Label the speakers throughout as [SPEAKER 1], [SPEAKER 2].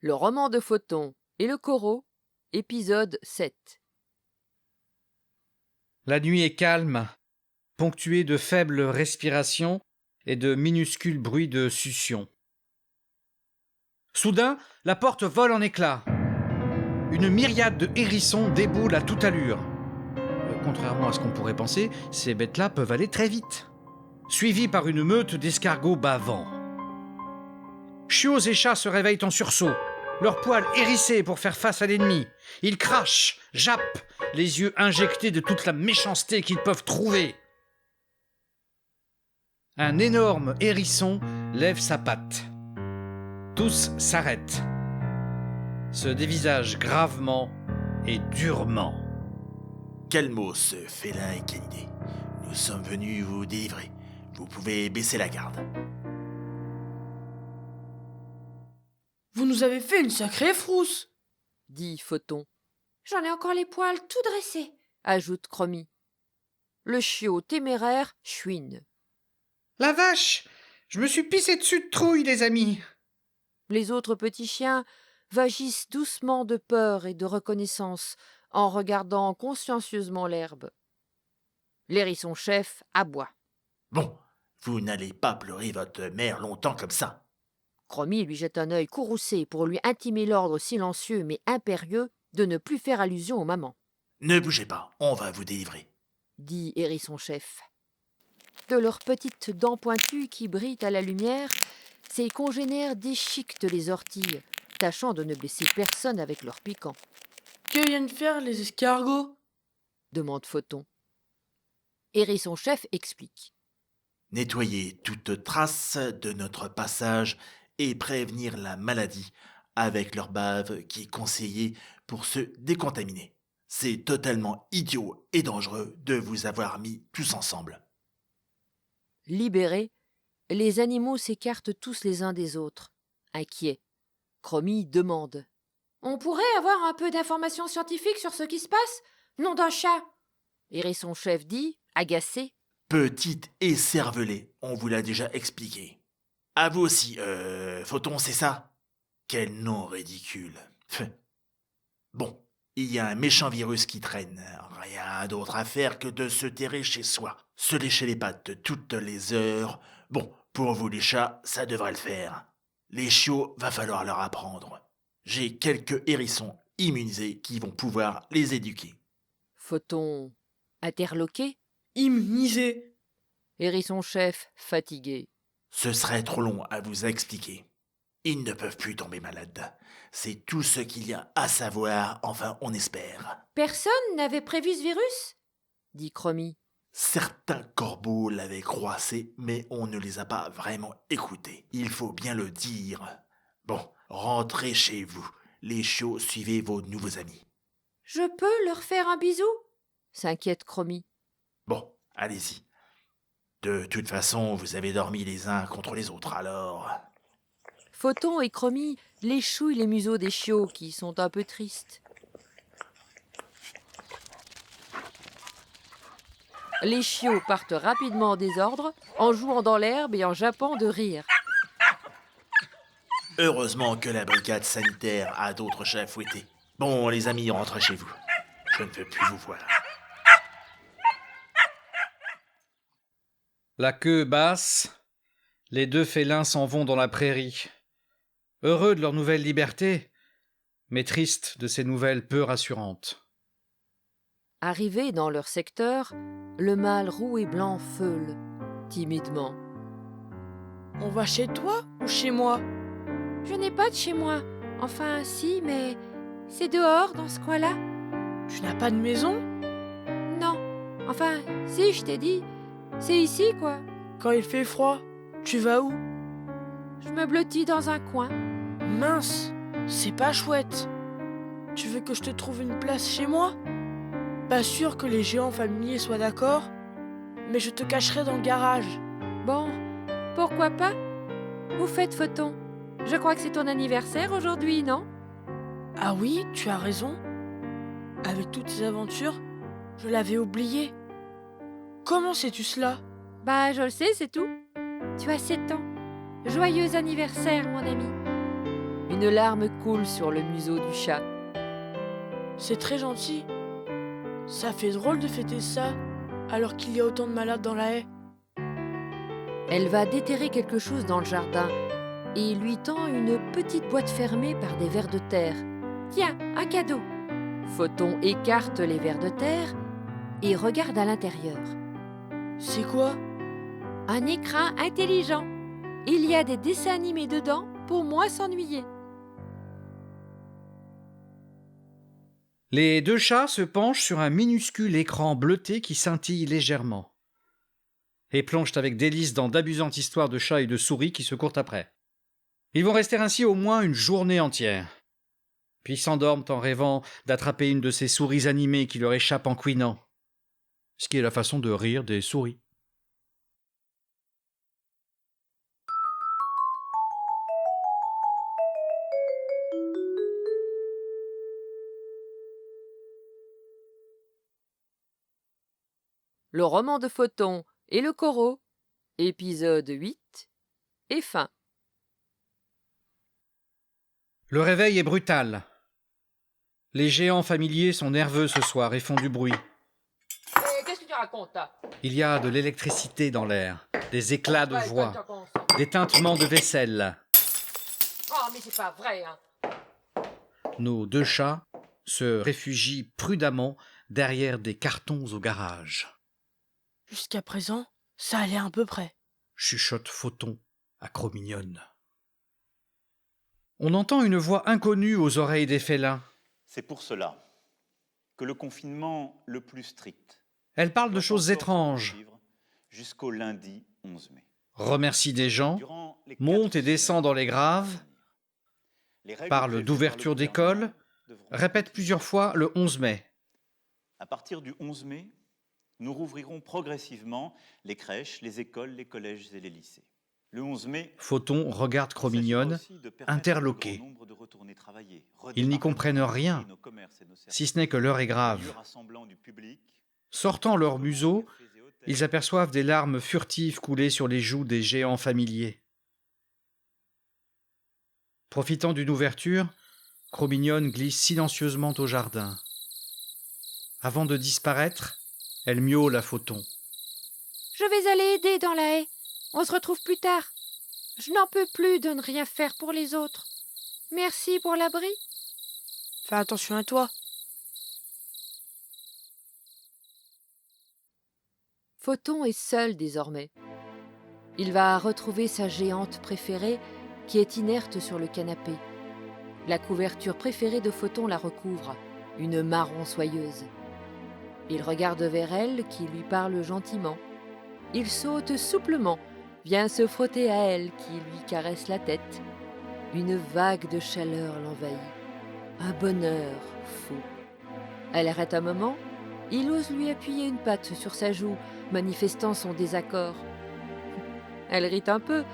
[SPEAKER 1] Le roman de Photon et le Corot, épisode 7.
[SPEAKER 2] La nuit est calme, ponctuée de faibles respirations et de minuscules bruits de succion. Soudain, la porte vole en éclats. Une myriade de hérissons déboule à toute allure. Contrairement à ce qu'on pourrait penser, ces bêtes-là peuvent aller très vite. Suivies par une meute d'escargots bavants. Chiots et chats se réveillent en sursaut, leurs poils hérissés pour faire face à l'ennemi. Ils crachent, jappent, les yeux injectés de toute la méchanceté qu'ils peuvent trouver. Un énorme hérisson lève sa patte. Tous s'arrêtent, se dévisagent gravement et durement.
[SPEAKER 3] Calmos, félin et quelle idée. Nous sommes venus vous délivrer. Vous pouvez baisser la garde.
[SPEAKER 4] Vous nous avez fait une sacrée frousse,
[SPEAKER 1] dit Photon,
[SPEAKER 5] J'en ai encore les poils tout dressés,
[SPEAKER 1] ajoute Chromie. Le chiot téméraire chouine.
[SPEAKER 2] La vache! Je me suis pissé dessus de trouille, les amis!
[SPEAKER 1] Les autres petits chiens vagissent doucement de peur et de reconnaissance en regardant consciencieusement l'herbe. L'hérisson chef aboie.
[SPEAKER 3] Bon, vous n'allez pas pleurer votre mère longtemps comme ça.
[SPEAKER 1] Chromie lui jette un œil courroucé pour lui intimer l'ordre silencieux mais impérieux de ne plus faire allusion aux mamans.
[SPEAKER 3] Ne bougez pas, on va vous délivrer.
[SPEAKER 1] Dit hérisson chef. De leurs petites dents pointues qui brillent à la lumière, ses congénères déchiquetent les orties, tâchant de ne blesser personne avec leurs piquants.
[SPEAKER 4] que viennent faire les escargots?
[SPEAKER 1] Demande Photon. Hérisson chef explique.
[SPEAKER 3] Nettoyer toute trace de notre passage et prévenir la maladie avec leur bave qui est conseillée pour se décontaminer. C'est totalement idiot et dangereux de vous avoir mis tous ensemble.
[SPEAKER 1] Libérés, les animaux s'écartent tous les uns des autres, inquiets. Chromie demande.
[SPEAKER 5] On pourrait avoir un peu d'informations scientifiques sur ce qui se passe? Nom d'un chat.
[SPEAKER 1] Hérisson chef dit, agacé.
[SPEAKER 3] Petite et cervelée, on vous l'a déjà expliqué. À vous aussi, Photon, c'est ça? Quel nom ridicule. Bon, il y a un méchant virus qui traîne. Rien d'autre à faire que de se terrer chez soi. Se lécher les pattes toutes les heures. Bon, pour vous les chats, ça devrait le faire. Les chiots, va falloir leur apprendre. J'ai quelques hérissons immunisés qui vont pouvoir les éduquer.
[SPEAKER 1] Photon, interloqué.
[SPEAKER 4] Immunisés.
[SPEAKER 1] Hérisson chef, fatigué.
[SPEAKER 3] Ce serait trop long à vous expliquer. Ils ne peuvent plus tomber malades. C'est tout ce qu'il y a à savoir, enfin on espère.
[SPEAKER 5] Personne n'avait prévu ce virus?
[SPEAKER 1] Dit Chromie.
[SPEAKER 3] Certains corbeaux l'avaient croissé, mais on ne les a pas vraiment écoutés. Il faut bien le dire. Bon, rentrez chez vous. Les chiots, suivez vos nouveaux amis.
[SPEAKER 5] Je peux leur faire un bisou?
[SPEAKER 1] S'inquiète Chromie.
[SPEAKER 3] Bon, allez-y. De toute façon, vous avez dormi les uns contre les autres, alors...
[SPEAKER 1] Photon et Chromie léchouillent les museaux des chiots qui sont un peu tristes. Les chiots partent rapidement en désordre, en jouant dans l'herbe et en jappant de rire.
[SPEAKER 3] Heureusement que la brigade sanitaire a d'autres chats à fouetter. Bon, les amis, rentrez chez vous. Je ne veux plus vous voir.
[SPEAKER 2] La queue basse, les deux félins s'en vont dans la prairie. Heureux de leur nouvelle liberté, mais tristes de ces nouvelles peu rassurantes.
[SPEAKER 1] Arrivés dans leur secteur, le mâle roux et blanc feule, timidement.
[SPEAKER 4] On va chez toi ou chez moi?
[SPEAKER 5] Je n'ai pas de chez moi. Enfin, si, mais c'est dehors, dans ce coin-là.
[SPEAKER 4] Tu n'as pas de maison?
[SPEAKER 5] Non. Enfin, si, je t'ai dit. C'est ici, quoi.
[SPEAKER 4] Quand il fait froid, tu vas où?
[SPEAKER 5] Je me blottis dans un coin.
[SPEAKER 4] Mince, c'est pas chouette. Tu veux que je te trouve une place chez moi? Pas sûr que les géants familiers soient d'accord, mais je te cacherai dans le garage.
[SPEAKER 5] Bon, pourquoi pas? Où faites Photon? Je crois que c'est ton anniversaire aujourd'hui, non?
[SPEAKER 4] Ah oui, tu as raison. Avec toutes ces aventures, je l'avais oublié. Comment sais-tu cela?
[SPEAKER 5] Bah, je le sais, c'est tout. Tu as 7 ans. Joyeux anniversaire, mon ami.
[SPEAKER 1] Une larme coule sur le museau du chat.
[SPEAKER 4] C'est très gentil. Ça fait drôle de fêter ça, alors qu'il y a autant de malades dans la haie.
[SPEAKER 1] Elle va déterrer quelque chose dans le jardin et lui tend une petite boîte fermée par des vers de terre.
[SPEAKER 5] Tiens, un cadeau.
[SPEAKER 1] Photon écarte les vers de terre et regarde à l'intérieur.
[SPEAKER 4] C'est quoi?
[SPEAKER 5] Un écran intelligent. Il y a des dessins animés dedans pour moins s'ennuyer.
[SPEAKER 2] Les deux chats se penchent sur un minuscule écran bleuté qui scintille légèrement et plongent avec délice dans d'amusantes histoires de chats et de souris qui se courent après. Ils vont rester ainsi au moins une journée entière, puis s'endorment en rêvant d'attraper une de ces souris animées qui leur échappe en couinant, ce qui est la façon de rire des souris.
[SPEAKER 1] Le roman de Photon et le corot, épisode 8, et fin.
[SPEAKER 2] Le réveil est brutal. Les géants familiers sont nerveux ce soir et font du bruit.
[SPEAKER 1] Qu'est-ce que tu racontes là?
[SPEAKER 2] Il y a de l'électricité dans l'air, des éclats de voix, des tintements de vaisselle.
[SPEAKER 1] Oh, mais c'est pas vrai, hein.
[SPEAKER 2] Nos deux chats se réfugient prudemment derrière des cartons au garage.
[SPEAKER 4] Jusqu'à présent, ça allait à peu près.
[SPEAKER 2] Chuchote Photon à Cromignonne. On entend une voix inconnue aux oreilles des félins.
[SPEAKER 6] C'est pour cela que le confinement le plus strict
[SPEAKER 2] Elle parle de choses étranges,
[SPEAKER 6] jusqu'au lundi 11 mai.
[SPEAKER 2] remercie des gens,
[SPEAKER 6] Durant les
[SPEAKER 2] monte et
[SPEAKER 6] 4
[SPEAKER 2] descend dans les graves,
[SPEAKER 6] semaines à venir, les règles
[SPEAKER 2] parle
[SPEAKER 6] prévues
[SPEAKER 2] d'ouverture
[SPEAKER 6] par le
[SPEAKER 2] d'école,
[SPEAKER 6] gouvernement devront
[SPEAKER 2] répète
[SPEAKER 6] être
[SPEAKER 2] plusieurs fois le 11 mai.
[SPEAKER 6] À partir du 11 mai, nous rouvrirons progressivement les crèches, les écoles, les collèges et les lycées. Le 11 mai,
[SPEAKER 2] Photon regarde Cromignonne, interloqué. Ils n'y comprennent rien, si ce n'est que l'heure est grave. Sortant leur museau, ils aperçoivent des larmes furtives couler sur les joues des géants familiers. Profitant d'une ouverture, Cromignonne glisse silencieusement au jardin. Avant de disparaître, elle miaule à Photon.
[SPEAKER 5] Je vais aller aider dans la haie. On se retrouve plus tard. Je n'en peux plus de ne rien faire pour les autres. Merci pour l'abri.
[SPEAKER 4] Fais attention à toi.
[SPEAKER 1] Photon est seul désormais. Il va retrouver sa géante préférée qui est inerte sur le canapé. La couverture préférée de Photon la recouvre, une marron soyeuse. Il regarde vers elle qui lui parle gentiment. Il saute souplement, vient se frotter à elle qui lui caresse la tête. Une vague de chaleur l'envahit. Un bonheur fou. Elle arrête un moment. Il ose lui appuyer une patte sur sa joue, manifestant son désaccord. Elle rit un peu,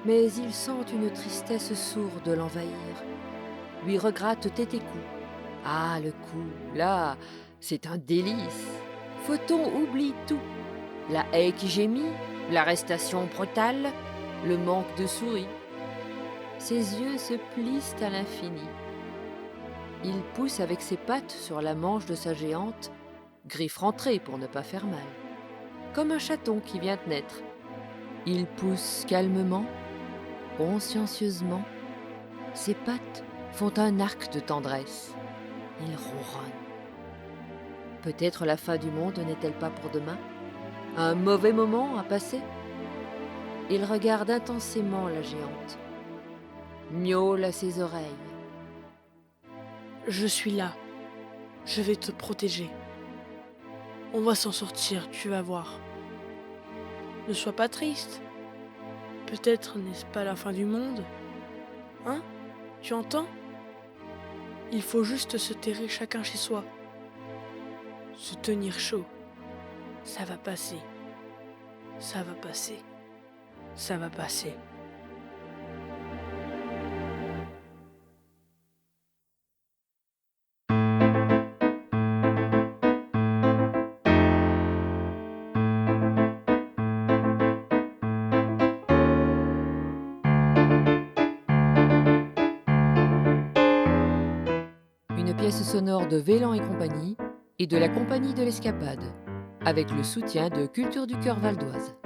[SPEAKER 1] mais il sent une tristesse sourde l'envahir. Lui regratte tête et cou. Ah, le cou, là, c'est un délice. Photon oublie tout. La haie qui gémit, l'arrestation brutale, le manque de souris. Ses yeux se plissent à l'infini. Il pousse avec ses pattes sur la manche de sa géante, griffes rentrées pour ne pas faire mal. Comme un chaton qui vient de naître. Il pousse calmement, consciencieusement. Ses pattes font un arc de tendresse. Il ronronne. Peut-être la fin du monde n'est-elle pas pour demain? Un mauvais moment à passer? Il regarde intensément la géante. Miaule à ses oreilles.
[SPEAKER 4] Je suis là. Je vais te protéger. On va s'en sortir, tu vas voir. Ne sois pas triste. Peut-être n'est-ce pas la fin du monde. Hein? Tu entends? Il faut juste se terrer chacun chez soi. Se tenir chaud. Ça va passer. Ça va passer. Ça va passer.
[SPEAKER 1] pièces sonores de Vélan et compagnie et de la Compagnie de l'Escapade, avec le soutien de Culture du Cœur Valdoise.